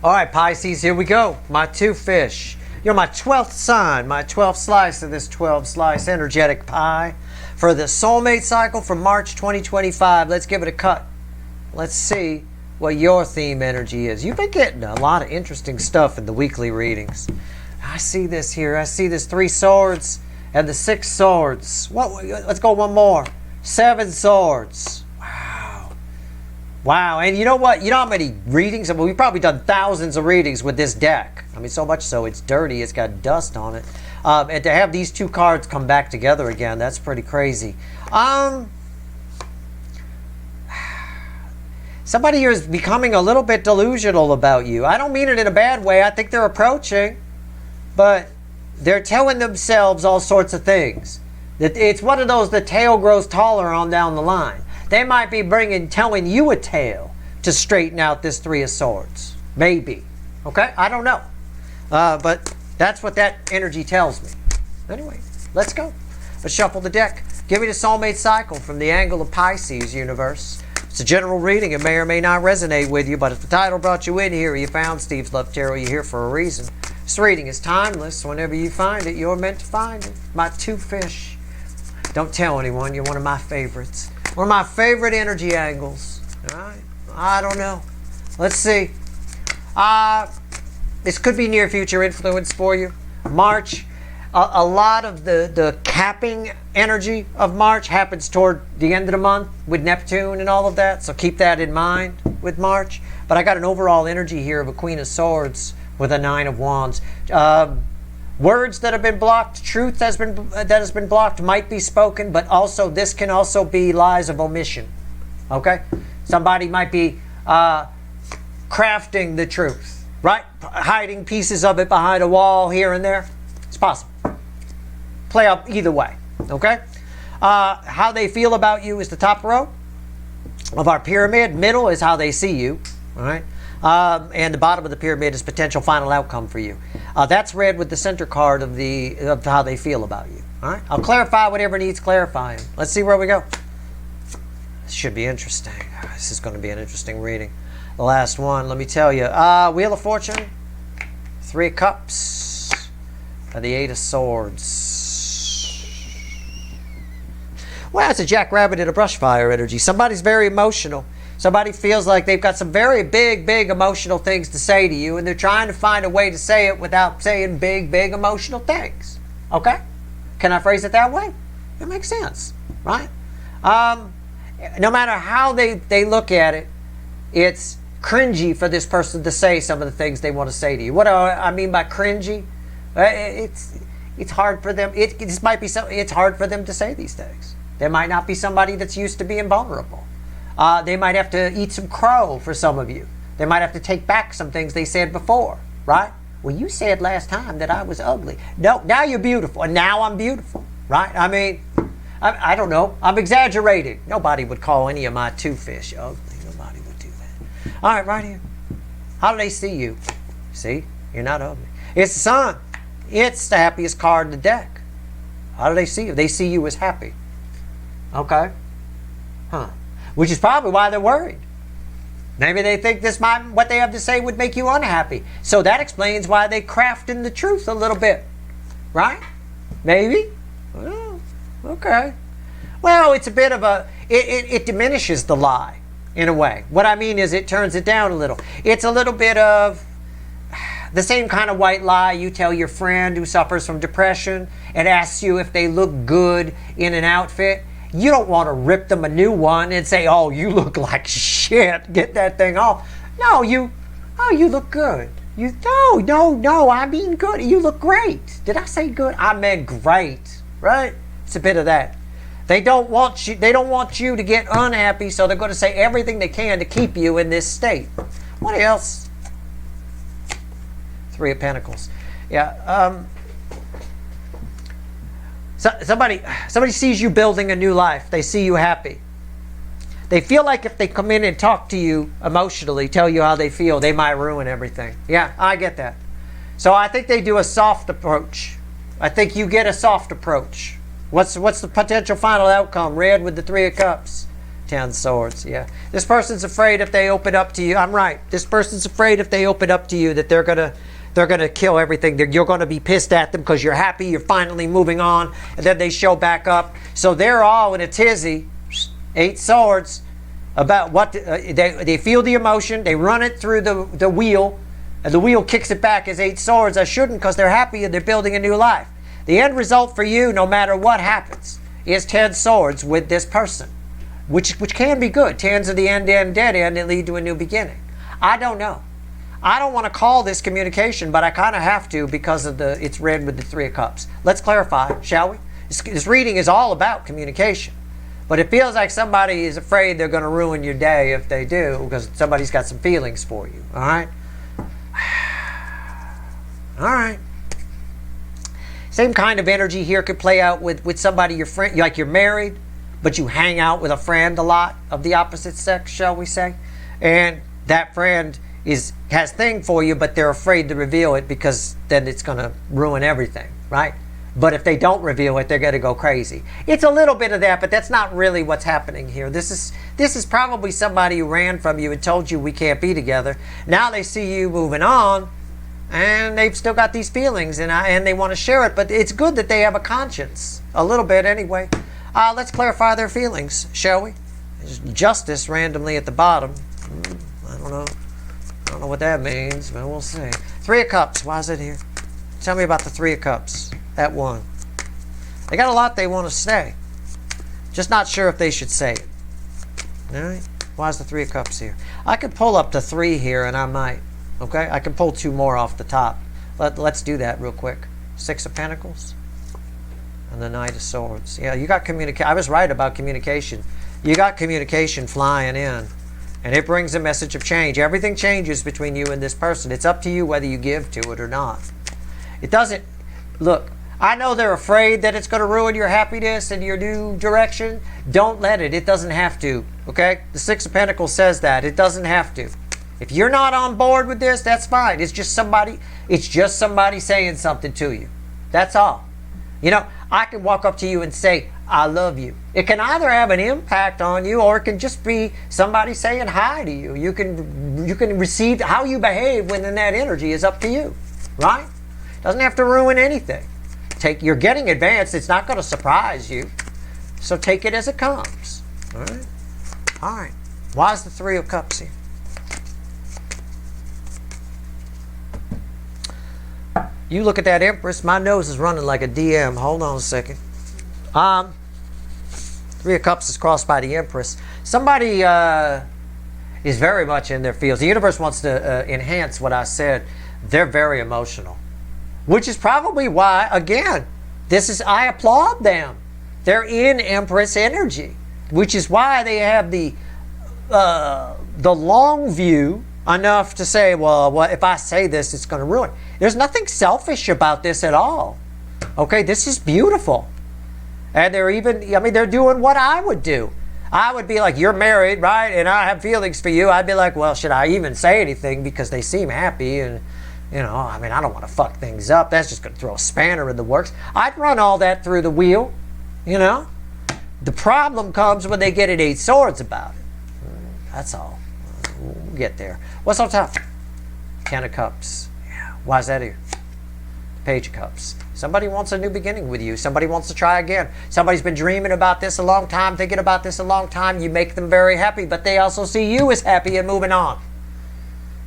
All right, Pisces, here we go. My two fish. You're my 12th sign, my 12th slice of this 12-slice energetic pie for the soulmate cycle for March 2025. Let's give it a cut. Let's see what your theme energy is. You've been getting a lot of interesting stuff in the weekly readings. I see this here. I see this 3 swords and the 6 swords. What? Let's go one more. 7 swords. Wow, and you know what? You know how many readings? I mean, we've probably done thousands of readings with this deck. I mean, so much so it's dirty. It's got dust on it. And to have these 2 cards come back together again, that's pretty crazy. Somebody here is becoming a little bit delusional about you. I don't mean it in a bad way. I think they're approaching, but they're telling themselves all sorts of things. It's one of those, the tail grows taller on down the line. They might be telling you a tale to straighten out this 3 of swords. Maybe. Okay? I don't know. But that's what that energy tells me. Anyway, let's go. Let's shuffle the deck. Give me the soulmate cycle from the angle of Pisces universe. It's a general reading. It may or may not resonate with you, but if the title brought you in here, you found Steve's Love Tarot, you're here for a reason. This reading is timeless. Whenever you find it, you're meant to find it. My 2 fish. Don't tell anyone. You're one of my favorites. One of my favorite energy angles. All right? I don't know. Let's see. This could be near future influence for you. March. A lot of the capping energy of March happens toward the end of the month with Neptune and all of that. So keep that in mind with March. But I got an overall energy here of a Queen of Swords with a 9 of Wands. Words that have been blocked, truth that has been blocked might be spoken, but also this can also be lies of omission. Okay? Somebody might be crafting the truth, right? Hiding pieces of it behind a wall here and there. It's possible. Play up either way. Okay? How they feel about you is the top row of our pyramid. Middle is how they see you. All right? And the bottom of the pyramid is potential final outcome for you. That's read with the center card of how they feel about you. All right, I'll clarify whatever needs clarifying. Let's see where we go. This should be interesting. This is going to be an interesting reading. The last one, let me tell you. Wheel of Fortune, 3 of Cups, and the 8 of Swords. Well, it's a jackrabbit in a brush fire energy. Somebody's very emotional. Somebody feels like they've got some very big emotional things to say to you, and they're trying to find a way to say it without saying big emotional things. Okay? Can I phrase it that way? It makes sense, right? No matter how they look at it, it's cringy for this person to say some of the things they want to say to you. What do I mean by cringy? It's hard for them. It's hard for them to say these things. There might not be somebody that's used to being vulnerable. They might have to eat some crow for some of you. They might have to take back some things they said before, right? Well, you said last time that I was ugly. No, now you're beautiful, and now I'm beautiful, right? I mean, I don't know. I'm exaggerating. Nobody would call any of my 2 fish ugly. Nobody would do that. All right, right here. How do they see you? See? You're not ugly. It's the Sun. It's the happiest card in the deck. How do they see you? They see you as happy. Okay. Huh. Which is probably why they're worried. Maybe they think what they have to say would make you unhappy. So that explains why they craft in the truth a little bit. Right? Maybe? Oh, okay. Well, it's a bit of it diminishes the lie in a way. What I mean is it turns it down a little. It's a little bit of the same kind of white lie you tell your friend who suffers from depression and asks you if they look good in an outfit. You don't want to rip them a new one and say, oh, you look like shit. Get that thing off. No, you look good. No, I mean good. You look great. Did I say good? I meant great, right? It's a bit of that. They don't want you to get unhappy, so they're going to say everything they can to keep you in this state. What else? 3 of Pentacles. Yeah, Somebody sees you building a new life. They see you happy. They feel like if they come in and talk to you emotionally, tell you how they feel, they might ruin everything. Yeah, I get that. So I think they do a soft approach. I think you get a soft approach. What's the potential final outcome? Red with the 3 of Cups. 10 swords, yeah. This person's afraid if they open up to you. I'm right. This person's afraid if they open up to you that they're gonna kill everything. You're gonna be pissed at them because you're happy, you're finally moving on, and then they show back up. So they're all in a tizzy, 8 swords, about what they feel the emotion, they run it through the wheel, and the wheel kicks it back as 8 swords. I shouldn't, because they're happy and they're building a new life. The end result for you, no matter what happens, is 10 swords with this person, which can be good. 10s are the end, dead end, and lead to a new beginning. I don't know. I don't want to call this communication, but I kind of have to because of it's read with the 3 of Cups. Let's clarify, shall we? This reading is all about communication, but it feels like somebody is afraid they're going to ruin your day if they do, because somebody's got some feelings for you. All right? All right. Same kind of energy here could play out with somebody, your friend, like you're married, but you hang out with a friend a lot of the opposite sex, shall we say? And that friend has thing for you, but they're afraid to reveal it because then it's going to ruin everything, right? But if they don't reveal it, they're going to go crazy. It's a little bit of that, but that's not really what's happening here. This is probably somebody who ran from you and told you we can't be together. Now they see you moving on, and they've still got these feelings, and they want to share it, but it's good that they have a conscience, a little bit anyway. Let's clarify their feelings, shall we? There's justice randomly at the bottom. I don't know what that means, but we'll see. 3 of Cups, why is it here? Tell me about the 3 of Cups, that one. They got a lot they want to say. Just not sure if they should say it. All right? Why is the 3 of Cups here? I could pull up to 3 here, and I might. Okay, I can pull 2 more off the top. Let's do that real quick. 6 of Pentacles and the Knight of Swords. Yeah, you got communication. I was right about communication. You got communication flying in, and it brings a message of change. Everything changes between you and this person. It's up to you whether you give to it or not. It doesn't. Look, I know they're afraid that it's going to ruin your happiness and your new direction. Don't let it. It doesn't have to. Okay? The 6 of Pentacles says that. It doesn't have to. If you're not on board with this, that's fine. It's just somebody saying something to you. That's all. You know, I can walk up to you and say, I love you. It can either have an impact on you, or it can just be somebody saying hi to you. You can receive how you behave within that energy is up to you. Right? Doesn't have to ruin anything. You're getting advanced. It's not going to surprise you. So take it as it comes. All right? All right. Why is the 3 of Cups here? You look at that Empress. My nose is running like a DM. Hold on a second. 3 of Cups is crossed by the Empress. Somebody is very much in their feels. The universe wants to enhance what I said. They're very emotional, which is probably why, again, I applaud them. They're in Empress energy, which is why they have the long view enough to say, well, if I say this, it's going to ruin. There's nothing selfish about this at all. Okay, this is beautiful. And they're doing what I would do. I would be like, you're married, right? And I have feelings for you. I'd be like, well, should I even say anything? Because they seem happy, and, I don't want to fuck things up. That's just going to throw a spanner in the works. I'd run all that through the wheel, The problem comes when they get at 8 swords about it. That's all. We'll get there. What's on top? 10 of Cups. Yeah. Why is that here? Page of Cups. Somebody wants a new beginning with you. Somebody wants to try again. Somebody's been dreaming about this a long time, thinking about this a long time. You make them very happy, but they also see you as happy and moving on.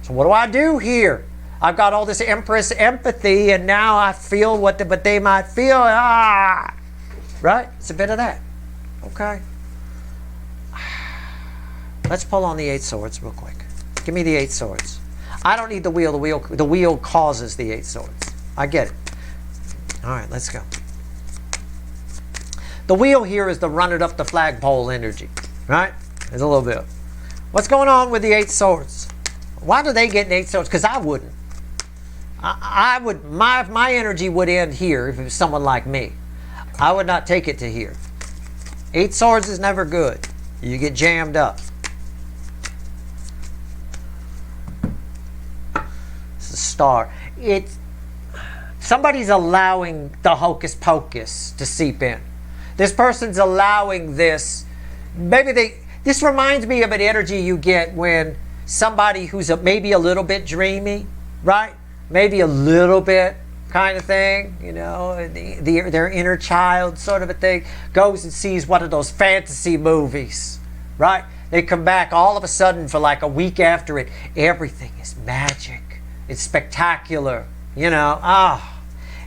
So what do I do here? I've got all this Empress empathy, and now I feel what they might feel. Right? It's a bit of that. Okay. Let's pull on the 8 swords real quick. Give me the 8 swords. I don't need the wheel. The wheel causes the 8 swords. I get it. All right, let's go. The wheel here is the run it up the flagpole energy, right? There's a little bit. What's going on with the 8 swords? Why do they get 8 swords? Because I wouldn't. I would. My energy would end here if it was someone like me. I would not take it to here. 8 swords is never good. You get jammed up. It's a star. Somebody's allowing the hocus pocus to seep in. This person's allowing this. Maybe This reminds me of an energy you get when somebody who's maybe a little bit dreamy, right? Maybe a little bit kind of thing, you know, their inner child sort of a thing, goes and sees one of those fantasy movies, right? They come back all of a sudden for like a week after it. Everything is magic. It's spectacular, you know.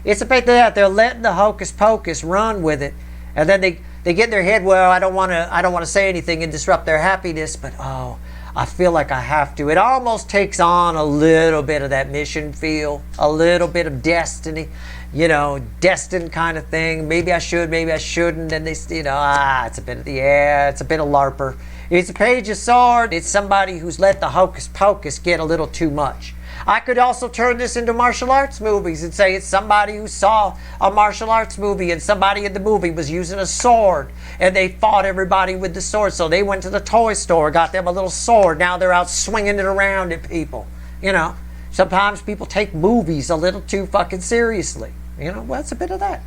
It's a bit that they're letting the hocus pocus run with it, and then they get in their head, well, I don't want to say anything and disrupt their happiness, but I feel like I have to. It almost takes on a little bit of that mission feel, a little bit of destiny, you know, destined kind of thing. Maybe I should, maybe I shouldn't. And they, you know, it's a bit of LARPer. It's a Page of Swords. It's somebody who's let the hocus pocus get a little too much. I could also turn this into martial arts movies and say it's somebody who saw a martial arts movie and somebody in the movie was using a sword and they fought everybody with the sword. So they went to the toy store, got them a little sword. Now they're out swinging it around at people. You know, sometimes people take movies a little too fucking seriously. You know, well, it's a bit of that.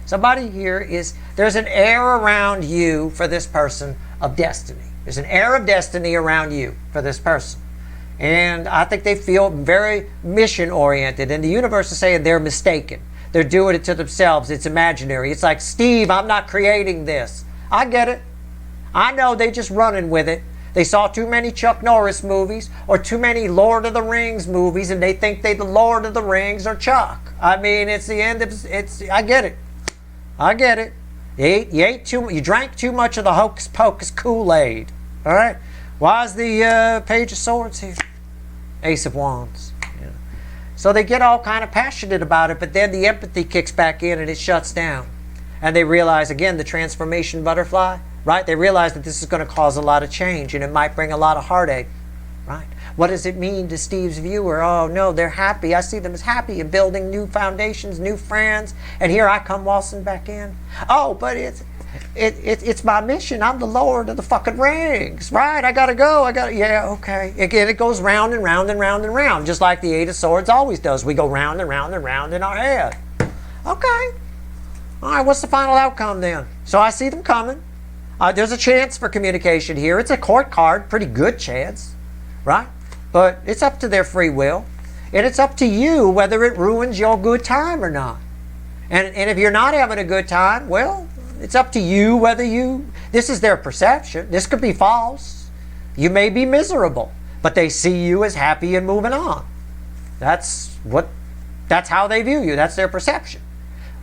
Somebody here there's an air around you for this person of destiny. There's an air of destiny around you for this person. And I think they feel very mission-oriented. And the universe is saying they're mistaken. They're doing it to themselves. It's imaginary. It's like, Steve, I'm not creating this. I get it. I know they're just running with it. They saw too many Chuck Norris movies or too many Lord of the Rings movies, and they think the Lord of the Rings are Chuck. I mean, it's the end of I get it. I get it. You drank too much of the hocus pocus Kool-Aid. All right? Why is the Page of Swords here? Ace of Wands. Yeah. So they get all kind of passionate about it, but then the empathy kicks back in and it shuts down. And they realize, again, the transformation butterfly, right? They realize that this is going to cause a lot of change and it might bring a lot of heartache, right? What does it mean to Steve's viewer? Oh, no, they're happy. I see them as happy and building new foundations, new friends, and here I come waltzing back in. Oh, but it's my mission. I'm the Lord of the fucking Rings, right? I gotta go. Yeah, okay. Again, it goes round and round and round and round, just like the Eight of Swords always does. We go round and round and round in our head. Okay. All right, what's the final outcome then? So I see them coming. There's a chance for communication here. It's a court card, pretty good chance, right? But it's up to their free will. And it's up to you whether it ruins your good time or not. And if you're not having a good time, well, it's up to you whether this is their perception. This could be false. You may be miserable, but they see you as happy and moving on. That's how they view you. That's their perception.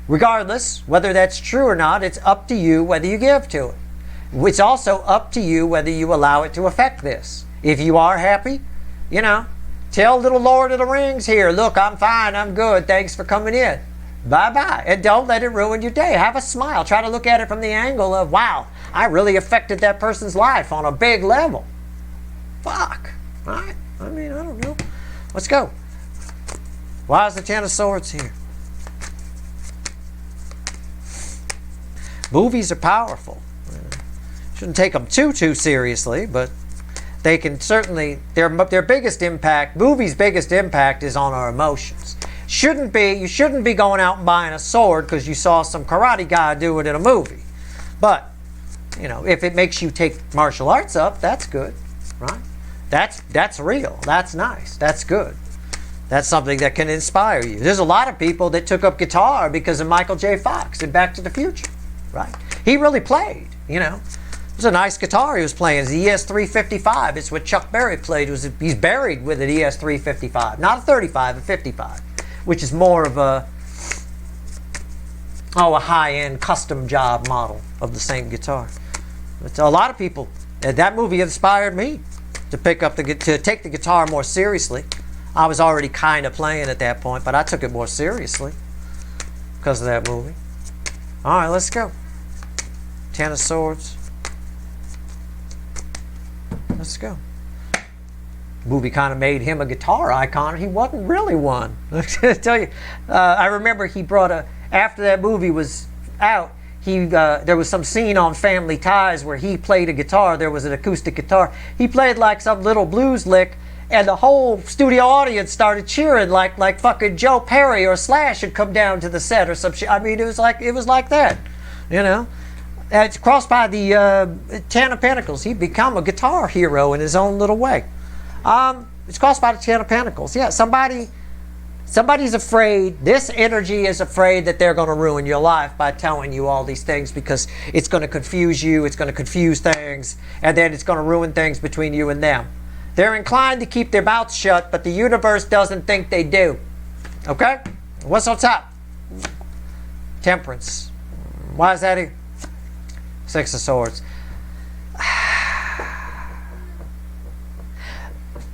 Regardless, whether that's true or not, it's up to you whether you give to it. It's also up to you whether you allow it to affect this. If you are happy, you know, tell little Lord of the Rings here, look, I'm fine, I'm good, thanks for coming in. Bye-bye. And don't let it ruin your day. Have a smile. Try to look at it from the angle of, wow, I really affected that person's life on a big level. Fuck. All right? I mean, I don't know. Let's go. Why is the Ten of Swords here? Movies are powerful. Shouldn't take them too seriously, but they can certainly, their biggest impact, movies' biggest impact is on our emotions. You shouldn't be going out and buying a sword because you saw some karate guy do it in a movie. But, you know, if it makes you take martial arts up, that's good, right? That's real. That's nice. That's good. That's something that can inspire you. There's a lot of people that took up guitar because of Michael J. Fox in Back to the Future, right? He really played, you know. It was a nice guitar he was playing. It's the ES-355. It's what Chuck Berry played. He's buried with an ES-355. Not a 35, a 55. Which is more of a high-end custom job model of the same guitar. But a lot of people, that movie inspired me to take the guitar more seriously. I was already kind of playing at that point, but I took it more seriously because of that movie. All right, let's go. Ten of Swords. Let's go. Movie kind of made him a guitar icon. He wasn't really one. I tell you, I remember he brought after that movie was out, there was some scene on Family Ties where he played a guitar. There was an acoustic guitar. He played like some little blues lick, and the whole studio audience started cheering like fucking Joe Perry or Slash had come down to the set or some shit. I mean, it was like that, you know. It's crossed by the Ten of Pentacles. He'd become a guitar hero in his own little way. It's crossed by the Ten of Pentacles. Yeah, somebody's afraid. This energy is afraid that they're going to ruin your life by telling you all these things, because it's going to confuse you. It's going to confuse things. And then it's going to ruin things between you and them. They're inclined to keep their mouths shut, but the universe doesn't think they do. Okay? What's on top? Temperance. Why is that here? Six of Swords.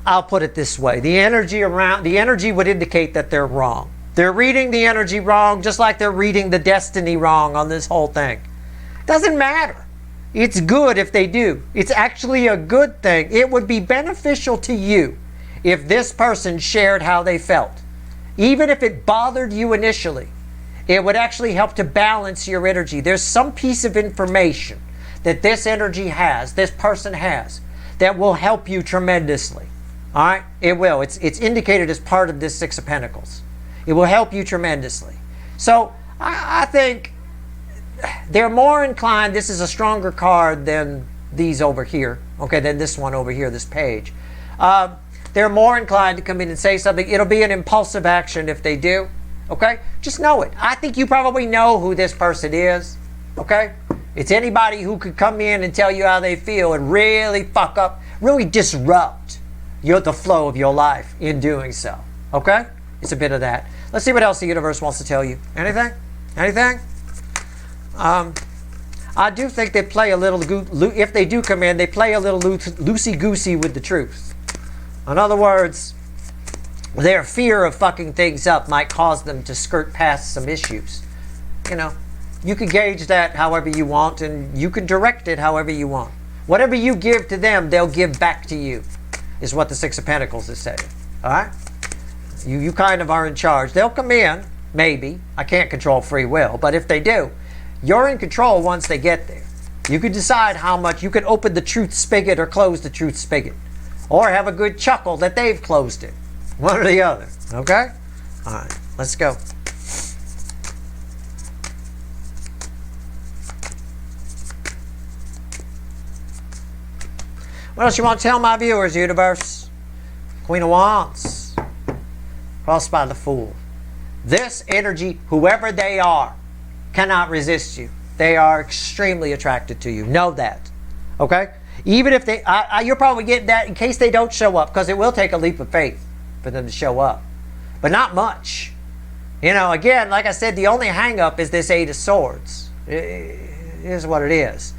I'll put it this way. The energy would indicate that they're wrong. They're reading the energy wrong, just like they're reading the destiny wrong on this whole thing. Doesn't matter. It's good if they do. It's actually a good thing. It would be beneficial to you if this person shared how they felt. Even if it bothered you initially, it would actually help to balance your energy. There's some piece of information that this energy has, this person has, that will help you tremendously. All right? It will. It's indicated as part of this Six of Pentacles. It will help you tremendously. So I think they're more inclined, this is a stronger card than these over here, okay, than this one over here, this page. They're more inclined to come in and say something. It'll be an impulsive action if they do, okay? Just know it. I think you probably know who this person is, okay? It's anybody who could come in and tell you how they feel and really fuck up, really disrupt the flow of your life in doing so, okay? It's a bit of that. Let's see what else the universe wants to tell you. Anything? Anything? I do think they play a little, if they do come in, they play a little loosey-goosey with the truth. In other words, their fear of fucking things up might cause them to skirt past some issues. You know, you can gauge that however you want, and you can direct it however you want. Whatever you give to them, they'll give back to you, is what the Six of Pentacles is saying. All right? You kind of are in charge. They'll come in, maybe. I can't control free will, but if they do, you're in control once they get there. You can decide how much. You can open the truth spigot or close the truth spigot. Or have a good chuckle that they've closed it. One or the other. Okay? All right. Let's go. What else you want to tell my viewers, universe? Queen of Wands. Crossed by the Fool. This energy, whoever they are, cannot resist you. They are extremely attracted to you. Know that. Okay? Even if they, you're probably getting that in case they don't show up, because it will take a leap of faith for them to show up. But not much. You know, again, like I said, the only hang-up is this Eight of Swords. It is what it is.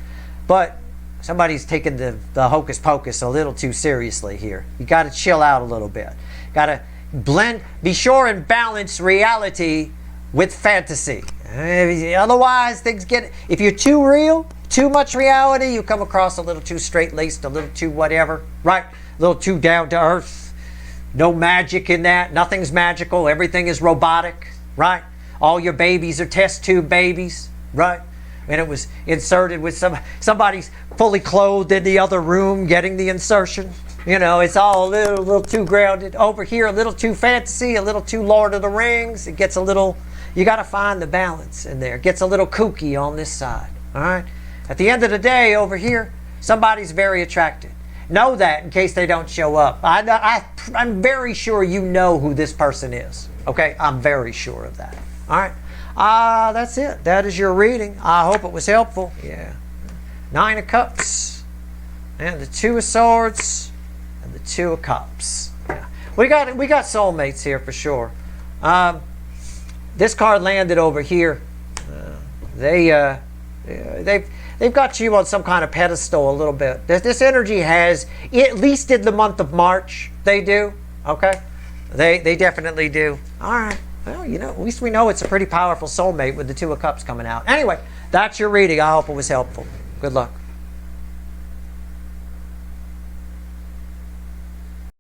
But somebody's taking the hocus pocus a little too seriously here. You got to chill out a little bit. Got to be sure and balance reality with fantasy. Otherwise, things get, if you're too real, too much reality, you come across a little too straight-laced, a little too whatever, right? A little too down to earth. No magic in that. Nothing's magical. Everything is robotic, right? All your babies are test tube babies, right? And it was inserted with somebody's fully clothed in the other room getting the insertion. You know, it's all a little too grounded. Over here, a little too fantasy, a little too Lord of the Rings. It gets a little, you got to find the balance in there. It gets a little kooky on this side, all right? At the end of the day, over here, somebody's very attracted. Know that in case they don't show up. I'm very sure you know who this person is. Okay? I'm very sure of that. All right? That's it. That is your reading. I hope it was helpful. Yeah. Nine of Cups. And the Two of Swords. And the Two of Cups. Yeah. We got soulmates here for sure. This card landed over here. They've got you on some kind of pedestal a little bit. This energy has, at least in the month of March, they do. Okay? They definitely do. All right. Well, you know, at least we know it's a pretty powerful soulmate with the Two of Cups coming out. Anyway, that's your reading. I hope it was helpful. Good luck.